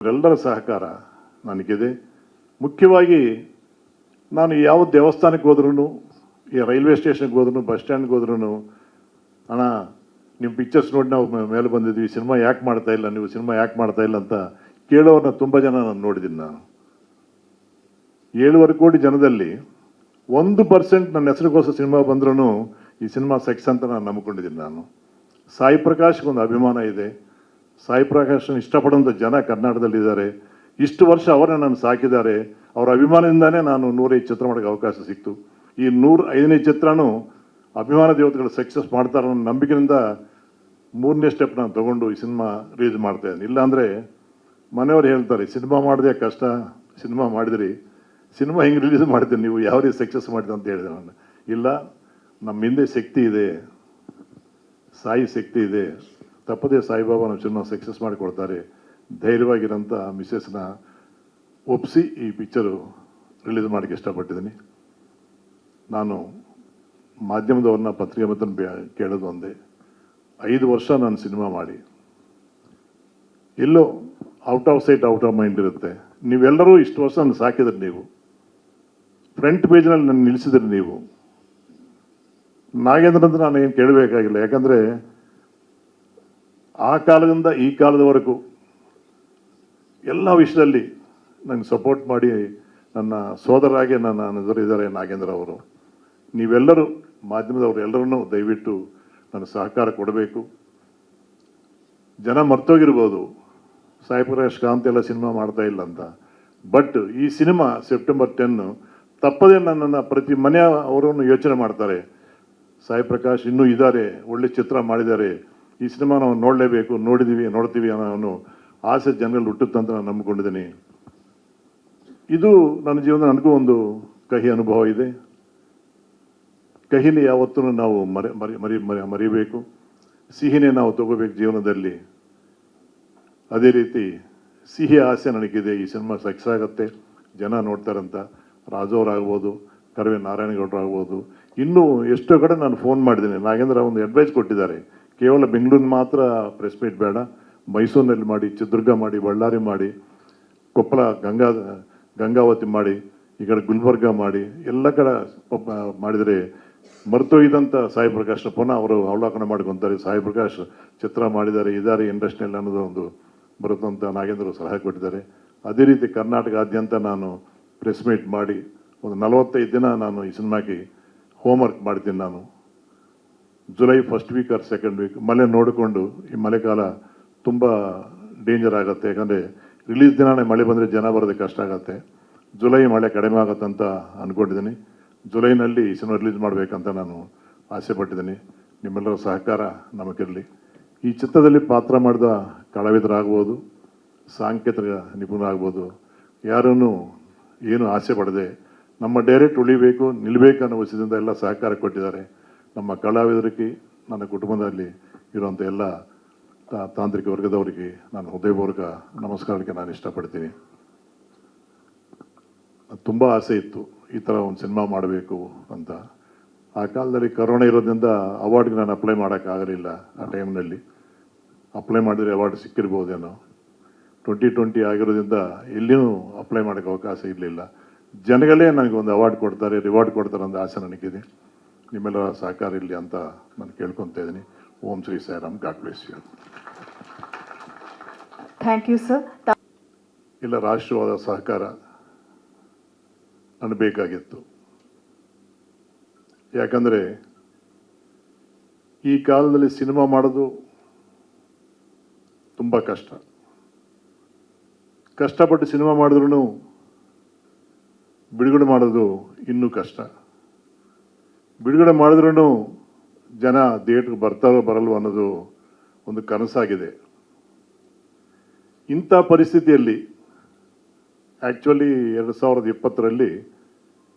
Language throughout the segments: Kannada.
ಎಲ್ಲರ ಸಹಕಾರ ನನಗಿದೆ. ಮುಖ್ಯವಾಗಿ ನಾನು ಯಾವ ದೇವಸ್ಥಾನಕ್ಕೆ ಹೋದ್ರೂ, ಈ ರೈಲ್ವೆ ಸ್ಟೇಷನ್ಗೆ ಹೋದ್ರೂ, ಬಸ್ ಸ್ಟ್ಯಾಂಡ್ಗೆ ಹೋದ್ರೂ, ಅಣ್ಣ ನಿಮ್ಮ ಪಿಕ್ಚರ್ಸ್ ನೋಡಿ ನಾವು ಮೇಲೆ ಬಂದಿದ್ವಿ, ಸಿನಿಮಾ ಯಾಕೆ ಮಾಡ್ತಾ ಇಲ್ಲ, ನೀವು ಸಿನಿಮಾ ಯಾಕೆ ಮಾಡ್ತಾ ಇಲ್ಲ ಅಂತ ಕೇಳೋರನ್ನ ತುಂಬ ಜನ ನಾನು ನೋಡಿದ್ದೀನಿ. ನಾನು 7.5 ಕೋಟಿ ಜನದಲ್ಲಿ 1% ನನ್ನ ಹೆಸರಿಗೋಸ್ಕರ ಸಿನಿಮಾ ಬಂದ್ರೂ ಈ ಸಿನಿಮಾ ಸಕ್ಸಸ್ ಅಂತ ನಾನು ನಂಬ್ಕೊಂಡಿದ್ದೀನಿ. ನಾನು ಸಾಯಿ ಪ್ರಕಾಶ್ಗೊಂದು ಅಭಿಮಾನ ಇದೆ. ಸಾಯಿ ಪ್ರಕಾಶ್ ಇಷ್ಟಪಡುವಂಥ ಜನ ಕರ್ನಾಟಕದಲ್ಲಿದ್ದಾರೆ. ಇಷ್ಟು ವರ್ಷ ಅವರನ್ನು ನಾನು ಸಾಕಿದ್ದಾರೆ. ಅವರ ಅಭಿಮಾನದಿಂದಾನೇ ನಾನು 105 ಚಿತ್ರ ಮಾಡೋಕ್ಕೆ ಅವಕಾಶ ಸಿಕ್ತು. ಈ 105ನೇ ಚಿತ್ರನೂ ಅಭಿಮಾನ ದೇವತೆಗಳು ಸಕ್ಸಸ್ ಮಾಡ್ತಾರೆ ಅನ್ನೋ ನಂಬಿಕೆಯಿಂದ 3ನೇ ಸ್ಟೆಪ್ ನಾನು ತೊಗೊಂಡು ಈ ಸಿನಿಮಾ ರಿಲೀಸ್ ಮಾಡ್ತಾಯಿದ್ದೀನಿ. ಇಲ್ಲಾಂದರೆ ಮನೆಯವ್ರು ಹೇಳ್ತಾರೆ, ಸಿನಿಮಾ ಮಾಡಿದೆ ಕಷ್ಟ, ಸಿನಿಮಾ ಮಾಡಿದ್ರಿ, ಸಿನಿಮಾ ಹಿಂಗೆ ರಿಲೀಸ್ ಮಾಡ್ತೀನಿ, ನೀವು ಯಾವ ರೀತಿ ಸಕ್ಸಸ್ ಮಾಡಿದೆ ಅಂತ ಹೇಳಿದೆ. ನಾನು ಇಲ್ಲ, ನಮ್ಮ ಹಿಂದೆ ಶಕ್ತಿ ಇದೆ, ಸಾಯಿ ಶಕ್ತಿ ಇದೆ, ತಪ್ಪದೇ ಸಾಯಿಬಾಬಾ ನಮ್ಮ ಸಿನಿಮಾ ಸಕ್ಸಸ್ ಮಾಡಿಕೊಡ್ತಾರೆ, ಧೈರ್ಯವಾಗಿರೋಂಥ ಮಿಸ್ಸಸ್ನ ಒಪ್ಪಿಸಿ ಈ ಪಿಕ್ಚರು ರಿಲೀಸ್ ಮಾಡೋಕ್ಕೆ ಇಷ್ಟಪಟ್ಟಿದ್ದೀನಿ. ನಾನು ಮಾಧ್ಯಮದವ್ರನ್ನ, ಪತ್ರಿಕೆ ಮತ್ತು ಕೇಳೋದು ಒಂದೇ, 5 ವರ್ಷ ನಾನು ಸಿನಿಮಾ ಮಾಡಿ ಎಲ್ಲೋ out of sight out of mind ಇರುತ್ತೆ. ನೀವೆಲ್ಲರೂ ಇಷ್ಟು ವರ್ಷ ನಾನು ಸಾಕಿದ್ರಿ, ನೀವು ಫ್ರಂಟ್ ಪೇಜ್ನಲ್ಲಿ ನಾನು ನಿಲ್ಲಿಸಿದ್ರಿ. ನೀವು ನಾಗೇಂದ್ರ ಅಂತ ನಾನು ಏನು ಕೇಳಬೇಕಾಗಿಲ್ಲ, ಯಾಕಂದರೆ ಆ ಕಾಲದಿಂದ ಈ ಕಾಲದವರೆಗೂ ಎಲ್ಲ ವಿಷಯದಲ್ಲಿ ನನಗೆ ಸಪೋರ್ಟ್ ಮಾಡಿ ನನ್ನ ಸೋದರಾಗೆ ನನ್ನ ಎದುರಿದ್ದಾರೆ ನಾಗೇಂದ್ರ ಅವರು. ನೀವೆಲ್ಲರೂ ಮಾಧ್ಯಮದವರು ಎಲ್ಲರನ್ನೂ ದಯವಿಟ್ಟು ನನ್ನ ಸಹಕಾರ ಕೊಡಬೇಕು. ಜನ ಮರ್ತೋಗಿರ್ಬೋದು ಸಾಯಿ ಪ್ರಕಾಶ್ ಕಾಂತ್ ಎಲ್ಲ ಸಿನಿಮಾ ಮಾಡ್ತಾ ಇಲ್ಲ ಅಂತ, ಬಟ್ ಈ ಸಿನಿಮಾ ಸೆಪ್ಟೆಂಬರ್ 10 ತಪ್ಪದೇ ನನ್ನನ್ನು ಪ್ರತಿ ಮನೆ ಅವರನ್ನು ಯೋಚನೆ ಮಾಡ್ತಾರೆ. ಸಾಯಿ ಪ್ರಕಾಶ್ ಇನ್ನೂ ಇದ್ದಾರೆ, ಒಳ್ಳೆ ಚಿತ್ರ ಮಾಡಿದ್ದಾರೆ, ಈ ಸಿನಿಮಾ ನಾವು ನೋಡಲೇಬೇಕು, ನೋಡ್ತೀವಿ ಅನ್ನೋ ಆಸೆ ಜನರಲ್ಲಿ ಹುಟ್ಟುತ್ತಂತ ನಾನು ನಂಬಿಕೊಂಡಿದ್ದೀನಿ. ಇದು ನನ್ನ ಜೀವನದ ನನಗೂ ಒಂದು ಕಹಿ ಅನುಭವ ಇದೆ. ಕಹಿನೇ ಯಾವತ್ತೂ ನಾವು ಮರಿಬೇಕು, ಸಿಹಿನೇ ನಾವು ತಗೋಬೇಕು ಜೀವನದಲ್ಲಿ. ಅದೇ ರೀತಿ ಸಿಹಿ ಆಸೆ ನನಗಿದೆ, ಈ ಸಿನಿಮಾ ಸಕ್ಸಸ್ ಆಗುತ್ತೆ, ಜನ ನೋಡ್ತಾರಂತ. ರಾಜು ಅವರಾಗ್ಬೋದು, ಕರವೇ ನಾರಾಯಣಗೌಡರು ಆಗ್ಬೋದು, ಇನ್ನೂ ಎಷ್ಟೋ ಕಡೆ ನಾನು ಫೋನ್ ಮಾಡಿದ್ದೀನಿ. ನಾಗೇಂದ್ರ ಒಂದು ಅಡ್ವೈಸ್ ಕೊಟ್ಟಿದ್ದಾರೆ, ಕೇವಲ ಬೆಂಗಳೂರು ಮಾತ್ರ ಪ್ರೆಸ್ ಮೀಟ್ ಬೇಡ, ಮೈಸೂರಿನಲ್ಲಿ ಮಾಡಿ, ಚಿತ್ರದುರ್ಗ ಮಾಡಿ, ಬಳ್ಳಾರಿ ಮಾಡಿ, ಕೊಪ್ಪಳ ಗಂಗಾವತಿ ಮಾಡಿ, ಈ ಕಡೆ ಗುಲ್ಬರ್ಗ ಮಾಡಿ, ಎಲ್ಲ ಕಡೆ ಮಾಡಿದರೆ ಮರ್ತೋಗಿದ್ದಂಥ ಸಾಯಿ ಪ್ರಕಾಶ್ನ ಪುನಃ ಅವರು ಅವಲೋಕನ ಮಾಡ್ಕೊತಾರೆ. ಸಾಯಿ ಪ್ರಕಾಶ್ ಚಿತ್ರ ಮಾಡಿದ್ದಾರೆ, ಇದ್ದಾರೆ ಇಂಡಸ್ಟ್ರಿಯಲ್ಲಿ ಅನ್ನೋದು ಒಂದು ಬರುತ್ತಂತ ನಾಗೇಂದ್ರ ಸಲಹೆ ಕೊಟ್ಟಿದ್ದಾರೆ. ಅದೇ ರೀತಿ ಕರ್ನಾಟಕಾದ್ಯಂತ ನಾನು ಪ್ರೆಸ್ ಮೀಟ್ ಮಾಡಿ ಒಂದು 45 ದಿನ ನಾನು ಈ ಸಿನಿಮಾಗೆ ಹೋಮ್ವರ್ಕ್ ಮಾಡ್ತೀನಿ. ನಾನು July 1st weak R 2nd weak ಮಳೆ ನೋಡಿಕೊಂಡು, ಈ ಮಳೆಗಾಲ ತುಂಬ ಡೇಂಜರ್ ಆಗುತ್ತೆ, ಯಾಕಂದರೆ ರಿಲೀಸ್ ದಿನನೇ ಮಳೆ ಬಂದರೆ ಜನ ಬರೋದಕ್ಕೆ ಕಷ್ಟ ಆಗುತ್ತೆ. ಜುಲೈ ಮಳೆ ಕಡಿಮೆ ಆಗುತ್ತೆ ಅಂತ ಅಂದ್ಕೊಂಡಿದ್ದೀನಿ. ಜುಲೈನಲ್ಲಿ ಈ ಸಿನಿಮಾ ರಿಲೀಸ್ ಮಾಡಬೇಕಂತ ನಾನು ಆಸೆ ಪಟ್ಟಿದ್ದೀನಿ. ನಿಮ್ಮೆಲ್ಲರ ಸಹಕಾರ ನಮಗಿರಲಿ. ಈ ಚಿತ್ರದಲ್ಲಿ ಪಾತ್ರ ಮಾಡಿದ ಕಲಾವಿದರಾಗ್ಬೋದು, ಸಾಂಕೇತಿಕ ನಿಪುಣರಾಗ್ಬೋದು, ಯಾರನ್ನು ಏನು ಆಸೆ ಪಡದೆ ನಮ್ಮ ಡೈರೆಕ್ಟ್ ಉಳಿಬೇಕು, ನಿಲ್ಲಬೇಕು ಅನ್ನೋ ವಿಷಯದಿಂದ ಎಲ್ಲ ಸಹಕಾರ ಕೊಟ್ಟಿದ್ದಾರೆ. ನಮ್ಮ ಕಲಾವಿದರಿಗೆ, ನನ್ನ ಕುಟುಂಬದಲ್ಲಿ ಇರುವಂಥ ಎಲ್ಲ ತಾಂತ್ರಿಕ ವರ್ಗದವರಿಗೆ ನಾನು ಹೃದಯಪೂರ್ವಕ ನಮಸ್ಕಾರಕ್ಕೆ ನಾನು ಇಷ್ಟಪಡ್ತೀನಿ. ತುಂಬ ಆಸೆ ಇತ್ತು ಈ ಥರ ಒಂದು ಸಿನಿಮಾ ಮಾಡಬೇಕು ಅಂತ. ಆ ಕಾಲದಲ್ಲಿ ಕರೋನಾ ಇರೋದ್ರಿಂದ ಅವಾರ್ಡ್ಗೆ ನಾನು ಅಪ್ಲೈ ಮಾಡೋಕ್ಕಾಗಲಿಲ್ಲ. ಆ ಟೈಮ್ನಲ್ಲಿ ಅಪ್ಲೈ ಮಾಡಿದರೆ ಅವಾರ್ಡ್ ಸಿಕ್ಕಿರ್ಬೋದೇನೋ. 2020 ಆಗಿರೋದ್ರಿಂದ ಎಲ್ಲಿಯೂ ಅಪ್ಲೈ ಮಾಡೋಕ್ಕೆ ಅವಕಾಶ ಇರಲಿಲ್ಲ. ಜನಗಳೇ ನನಗೆ ಒಂದು ಅವಾರ್ಡ್ ಕೊಡ್ತಾರೆ, ರಿವಾರ್ಡ್ ಕೊಡ್ತಾರೆ ಅಂತ ಆಸೆ ನನಗಿದೆ. ನಿಮ್ಮೆಲ್ಲರ ಸಹಕಾರ ಇರಲಿ ಅಂತ ನಾನು ಕೇಳ್ಕೊತಾ ಇದ್ದೀನಿ. Om Shri Sairam. God bless you. Thank you sir. ಇಲ್ಲ, ರಾಷ್ಟ್ರವಾದ ಸಹಕಾರ ನನಗೆ ಬೇಕಾಗಿತ್ತು. ಯಾಕಂದರೆ ಈ ಕಾಲದಲ್ಲಿ ಸಿನಿಮಾ ಮಾಡೋದು ತುಂಬ ಕಷ್ಟಪಟ್ಟು ಸಿನಿಮಾ ಮಾಡಿದ್ರೂ ಬಿಡುಗಡೆ ಮಾಡೋದು ಇನ್ನೂ ಕಷ್ಟ. ಬಿಡುಗಡೆ ಮಾಡಿದ್ರೂ ಜನ ಥಿಯೇಟ್ರಿಗೆ ಬರ್ತಾರೋ ಬರಲ್ವೋ ಅನ್ನೋದು ಒಂದು ಕನಸಾಗಿದೆ. ಇಂಥ ಪರಿಸ್ಥಿತಿಯಲ್ಲಿ ಆ್ಯಕ್ಚುಲಿ 2020ರಲ್ಲಿ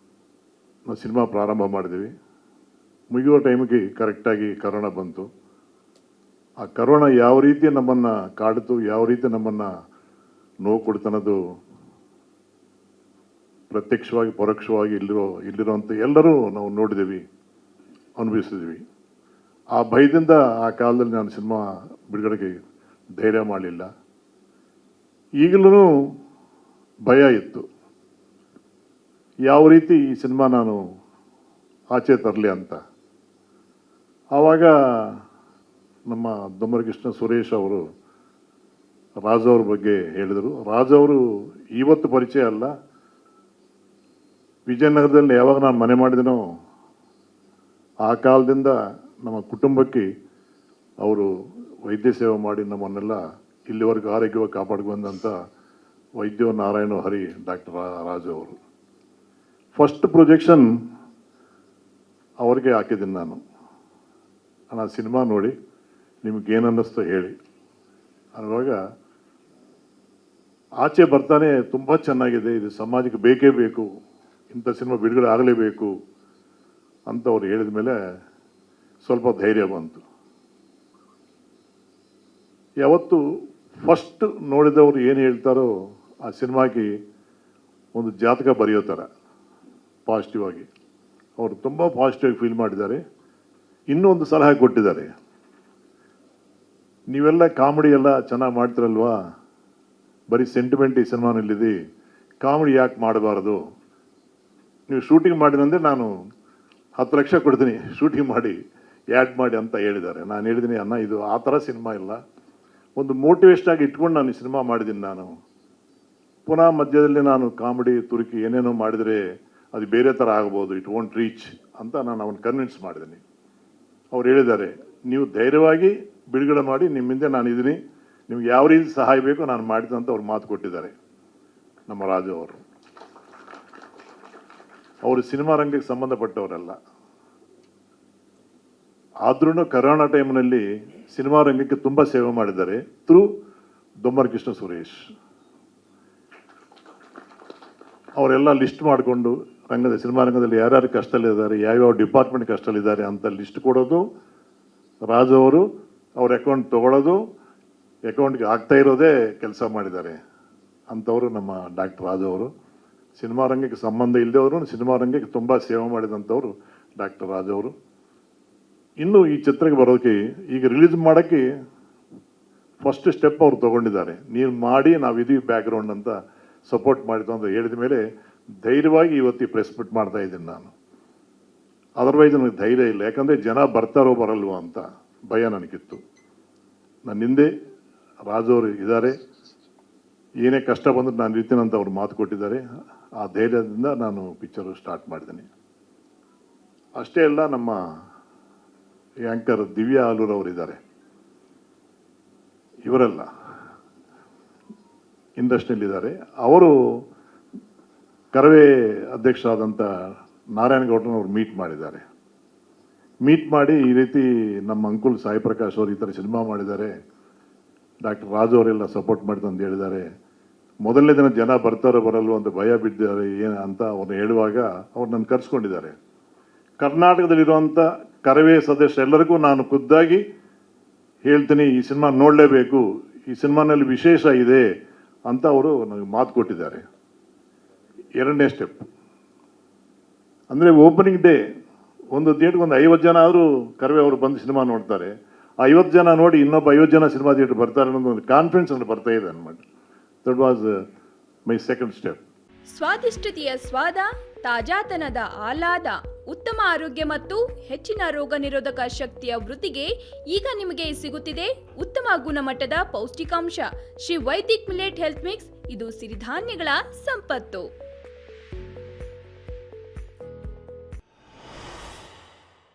ನಾವು ಸಿನಿಮಾ ಪ್ರಾರಂಭ ಮಾಡಿದ್ವಿ. ಮುಗಿಯುವ ಟೈಮಿಗೆ ಕರೆಕ್ಟಾಗಿ ಕರೋನಾ ಬಂತು. ಆ ಕರೋನಾ ಯಾವ ರೀತಿ ನಮ್ಮನ್ನು ಕಾಡಿತು, ಯಾವ ರೀತಿ ನಮ್ಮನ್ನು ನೋವು ಕೊಡ್ತನ್ನೋದು ಪ್ರತ್ಯಕ್ಷವಾಗಿ ಪರೋಕ್ಷವಾಗಿ ಇಲ್ಲಿರೋಂಥ ಎಲ್ಲರೂ ನಾವು ನೋಡಿದ್ದೀವಿ, ಅನುಭವಿಸಿದ್ವಿ. ಆ ಭಯದಿಂದ ಆ ಕಾಲದಲ್ಲಿ ನಾನು ಸಿನಿಮಾ ಬಿಡುಗಡೆಗೆ ಧೈರ್ಯ ಮಾಡಲಿಲ್ಲ. ಈಗಲೂ ಭಯ ಇತ್ತು, ಯಾವ ರೀತಿ ಈ ಸಿನಿಮಾ ನಾನು ಆಚೆ ತರಲಿ ಅಂತ. ಆವಾಗ ನಮ್ಮ ದೊಮ್ಮರಕೃಷ್ಣ ಸುರೇಶ್ ಅವರು ರಾಜ್ ಅವ್ರ ಬಗ್ಗೆ ಹೇಳಿದರು. ರಾಜ್ ಅವರು ಇವತ್ತು ಪರಿಚಯ ಅಲ್ಲ, ವಿಜಯನಗರದಲ್ಲಿ ಯಾವಾಗ ನಾನು ಮನೆ ಮಾಡಿದನೋ ಆ ಕಾಲದಿಂದ ನಮ್ಮ ಕುಟುಂಬಕ್ಕೆ ಅವರು ವೈದ್ಯ ಸೇವೆ ಮಾಡಿ ನಮ್ಮನ್ನೆಲ್ಲ ಇಲ್ಲಿವರೆಗೂ ಆರೋಗ್ಯವಾಗಿ ಕಾಪಾಡ್ಕೊಂಡಂಥ ವೈದ್ಯ ನಾರಾಯಣ ಹರಿ ಡಾಕ್ಟರ್ ರಾಜು ಅವರು. ಫಸ್ಟ್ ಪ್ರೊಜೆಕ್ಷನ್ ಅವ್ರಿಗೆ ಹಾಕಿದ್ದೀನಿ ನಾನು. ನಾನು ಸಿನಿಮಾ ನೋಡಿ ನಿಮ್ಗೇನು ಅನ್ನಿಸ್ತೋ ಹೇಳಿ ಅನ್ನುವಾಗ ಆಚೆ ಬರ್ತಾನೆ ತುಂಬ ಚೆನ್ನಾಗಿದೆ, ಇದು ಸಮಾಜಕ್ಕೆ ಬೇಕೇ ಬೇಕು, ಇಂಥ ಸಿನಿಮಾ ಬಿಡುಗಡೆ ಆಗಲೇಬೇಕು ಅಂತ ಅವ್ರು ಹೇಳಿದ ಮೇಲೆ ಸ್ವಲ್ಪ ಧೈರ್ಯ ಬಂತು. ಯಾವತ್ತು ಫಸ್ಟ್ ನೋಡಿದವರು ಏನು ಹೇಳ್ತಾರೋ ಆ ಸಿನಿಮಾಗೆ ಒಂದು ಜಾತಕ ಬರೆಯೋ ಥರ ಪಾಸಿಟಿವ್ ಆಗಿ ಅವರು ತುಂಬ ಪಾಸಿಟಿವ್ ಆಗಿ ಫೀಲ್ ಮಾಡಿದ್ದಾರೆ. ಇನ್ನೂ ಒಂದು ಸಲಹೆ ಕೊಟ್ಟಿದ್ದಾರೆ, ನೀವೆಲ್ಲ ಕಾಮಿಡಿ ಎಲ್ಲ ಚೆನ್ನಾಗಿ ಮಾಡ್ತಿರಲ್ವಾ, ಬರೀ ಸೆಂಟಿಮೆಂಟ್ ಈ ಸಿನಿಮಾನಲ್ಲಿದೆ, ಕಾಮಿಡಿ ಯಾಕೆ ಮಾಡಬಾರ್ದು, ನೀವು ಶೂಟಿಂಗ್ ಮಾಡಿದಂದರೆ ನಾನು 10 ಲಕ್ಷ ಕೊಡ್ತೀನಿ, ಶೂಟಿಂಗ್ ಮಾಡಿ ಆ್ಯಡ್ ಮಾಡಿ ಅಂತ ಹೇಳಿದ್ದಾರೆ. ನಾನು ಹೇಳಿದ್ದೀನಿ, ಅಣ್ಣ ಇದು ಆ ಥರ ಸಿನಿಮಾ ಇಲ್ಲ, ಒಂದು ಮೋಟಿವೇಶನ್ ಆಗಿ ಇಟ್ಕೊಂಡು ನಾನು ಈ ಸಿನಿಮಾ ಮಾಡಿದ್ದೀನಿ. ನಾನು ಪುನಃ ಮಧ್ಯದಲ್ಲಿ ನಾನು ಕಾಮಿಡಿ ತುರುಕಿ ಏನೇನೋ ಮಾಡಿದರೆ ಅದು ಬೇರೆ ಥರ ಆಗ್ಬೋದು, ಇಟ್ ವೋಂಟ್ ರೀಚ್ ಅಂತ ನಾನು ಅವನ್ನ ಕನ್ವಿನ್ಸ್ ಮಾಡಿದ್ದೀನಿ. ಅವ್ರು ಹೇಳಿದ್ದಾರೆ, ನೀವು ಧೈರ್ಯವಾಗಿ ಬಿಡುಗಡೆ ಮಾಡಿ, ನಿಮ್ಮಿಂದ ನಾನು ಇದ್ದೀನಿ, ನಿಮ್ಗೆ ಯಾವ ರೀತಿ ಸಹಾಯ ಬೇಕೋ ನಾನು ಮಾಡಿದೆ ಅಂತ ಅವ್ರು ಮಾತು ಕೊಟ್ಟಿದ್ದಾರೆ ನಮ್ಮ ರಾಜು ಅವರು. ಅವರು ಸಿನಿಮಾ ರಂಗಕ್ಕೆ ಸಂಬಂಧಪಟ್ಟವರಲ್ಲ, ಆದ್ರೂ ಕರೋನಾ ಟೈಮ್ನಲ್ಲಿ ಸಿನಿಮಾ ರಂಗಕ್ಕೆ ತುಂಬ ಸೇವೆ ಮಾಡಿದ್ದಾರೆ ಥ್ರೂ ದೊಮ್ಮರಕೃಷ್ಣ ಸುರೇಶ್. ಅವರೆಲ್ಲ ಲಿಸ್ಟ್ ಮಾಡಿಕೊಂಡು ಸಿನಿಮಾ ರಂಗದಲ್ಲಿ ಯಾರ್ಯಾರು ಕಷ್ಟದಲ್ಲಿದ್ದಾರೆ, ಯಾವ್ಯಾವ ಡಿಪಾರ್ಟ್ಮೆಂಟ್ ಕಷ್ಟದಲ್ಲಿದ್ದಾರೆ ಅಂತ ಲಿಸ್ಟ್ ಕೊಡೋದು ರಾಜು ಅವರು, ಅವ್ರ ಅಕೌಂಟ್ ತೊಗೊಳೋದು, ಅಕೌಂಟ್ಗೆ ಆಗ್ತಾ ಇರೋದೇ ಕೆಲಸ ಮಾಡಿದ್ದಾರೆ ಅಂಥವರು ನಮ್ಮ ಡಾಕ್ಟರ್ ರಾಜು ಅವರು. ಸಿನಿಮಾ ರಂಗಕ್ಕೆ ಸಂಬಂಧ ಇಲ್ಲದವರು ಸಿನಿಮಾ ರಂಗಕ್ಕೆ ತುಂಬ ಸೇವೆ ಮಾಡಿದಂಥವ್ರು ಡಾಕ್ಟರ್ ರಾಜು ಅವರು. ಇನ್ನು ಈ ಚಿತ್ರಕ್ಕೆ ಬರೋಕ್ಕೆ, ಈಗ ರಿಲೀಸ್ ಮಾಡೋಕ್ಕೆ ಫಸ್ಟ್ ಸ್ಟೆಪ್ ಅವ್ರು ತೊಗೊಂಡಿದ್ದಾರೆ. ನೀವು ಮಾಡಿ, ನಾವಿದೀವಿ ಬ್ಯಾಕ್ಗ್ರೌಂಡ್ ಅಂತ ಸಪೋರ್ಟ್ ಮಾಡಿದ್ದು ಅಂತ ಹೇಳಿದ ಮೇಲೆ ಧೈರ್ಯವಾಗಿ ಇವತ್ತು ಪ್ರೆಸ್ ಮೀಟ್ ಮಾಡ್ತಾ ಇದ್ದೀನಿ ನಾನು. ಅದರ್ವೈಸ್ ನನಗೆ ಧೈರ್ಯ ಇಲ್ಲ, ಯಾಕಂದರೆ ಜನ ಬರ್ತಾರೋ ಬರಲ್ವೋ ಅಂತ ಭಯ ನನಗಿತ್ತು. ನನ್ನ ಹಿಂದೆ ರಾಜು ಅವರು ಇದ್ದಾರೆ, ಏನೇ ಕಷ್ಟ ಬಂದರೂ ನಾನು ಇರ್ತೀನಿ ಅಂತ ಅವ್ರು ಮಾತು ಕೊಟ್ಟಿದ್ದಾರೆ. ಆ ಧೈರ್ಯದಿಂದ ನಾನು ಪಿಕ್ಚರು ಸ್ಟಾರ್ಟ್ ಮಾಡಿದ್ದೀನಿ. ಅಷ್ಟೇ ಅಲ್ಲ, ನಮ್ಮ ಆ್ಯಂಕರ್ ದಿವ್ಯಾ ಆಲೂರ್ ಅವರಿದ್ದಾರೆ, ಇವರೆಲ್ಲ ಇಂಡಸ್ಟ್ರಿಯಲ್ಲಿದ್ದಾರೆ. ಅವರು ಕರವೇ ಅಧ್ಯಕ್ಷರಾದಂಥ ನಾರಾಯಣಗೌಡರವ್ರು ಮೀಟ್ ಮಾಡಿದ್ದಾರೆ. ಮೀಟ್ ಮಾಡಿ ಈ ರೀತಿ ನಮ್ಮ ಅಂಕುಲ್ ಸಾಯಿ ಪ್ರಕಾಶ್ ಅವರು ಈ ಥರ ಸಿನಿಮಾ ಮಾಡಿದ್ದಾರೆ, ಡಾಕ್ಟರ್ ರಾಜು ಅವರೆಲ್ಲ ಸಪೋರ್ಟ್ ಮಾಡಿದ್ರು ಅಂತ ಹೇಳಿದ್ದಾರೆ. ಮೊದಲನೇ ದಿನ ಜನ ಬರ್ತಾರೋ ಬರಲ್ವೋ ಅಂತ ಭಯ ಬಿದ್ದಿದ್ದಾರೆ ಏನು ಅಂತ ಅವ್ರನ್ನ ಹೇಳುವಾಗ ಅವ್ರು ನನ್ನ ಕರೆಸ್ಕೊಂಡಿದ್ದಾರೆ. ಕರ್ನಾಟಕದಲ್ಲಿರುವಂಥ ಕರವೇ ಸದಸ್ಯರೆಲ್ಲರಿಗೂ ನಾನು ಖುದ್ದಾಗಿ ಹೇಳ್ತೀನಿ, ಈ ಸಿನಿಮಾ ನೋಡಲೇಬೇಕು, ಈ ಸಿನಿಮಾನಲ್ಲಿ ವಿಶೇಷ ಇದೆ ಅಂತ ಅವರು ನನಗೆ ಮಾತು ಕೊಟ್ಟಿದ್ದಾರೆ. ಎರಡನೇ ಸ್ಟೆಪ್ ಅಂದರೆ ಓಪನಿಂಗ್ ಡೇ ಒಂದು ಥಿಯೇಟ್ರಿಗೆ ಒಂದು 50 ಜನ ಆದರೂ ಕರವೇ ಅವರು ಬಂದು ಸಿನಿಮಾ ನೋಡ್ತಾರೆ. 50 ಜನ ನೋಡಿ ಇನ್ನೊಬ್ಬ 50 ಜನ ಸಿನಿಮಾ ಥಿಯೇಟ್ರ್ ಬರ್ತಾರೆ ಅನ್ನೋದು ಒಂದು ಕಾನ್ಫಿಡೆನ್ಸ್ ಅಲ್ಲಿ ಬರ್ತಾ ಇದೆ ಅನ್మాట. That was my second step. ಸ್ವಾದಿಷ್ಟತೆಯ ಸ್ವಾದ, ತಾಜಾತನದ ಆಹ್ಲಾದ, ಉತ್ತಮ ಆರೋಗ್ಯ ಮತ್ತು ಹೆಚ್ಚಿನ ರೋಗ ನಿರೋಧಕ ಶಕ್ತಿಯ ವೃದ್ಧಿಗೆ ಈಗ ನಿಮಗೆ ಸಿಗುತ್ತಿದೆ ಉತ್ತಮ ಗುಣಮಟ್ಟದ ಪೌಷ್ಟಿಕಾಂಶ Shri Vaidik millet health mix. ಇದು ಸಿರಿಧಾನ್ಯಗಳ ಸಂಪತ್ತು.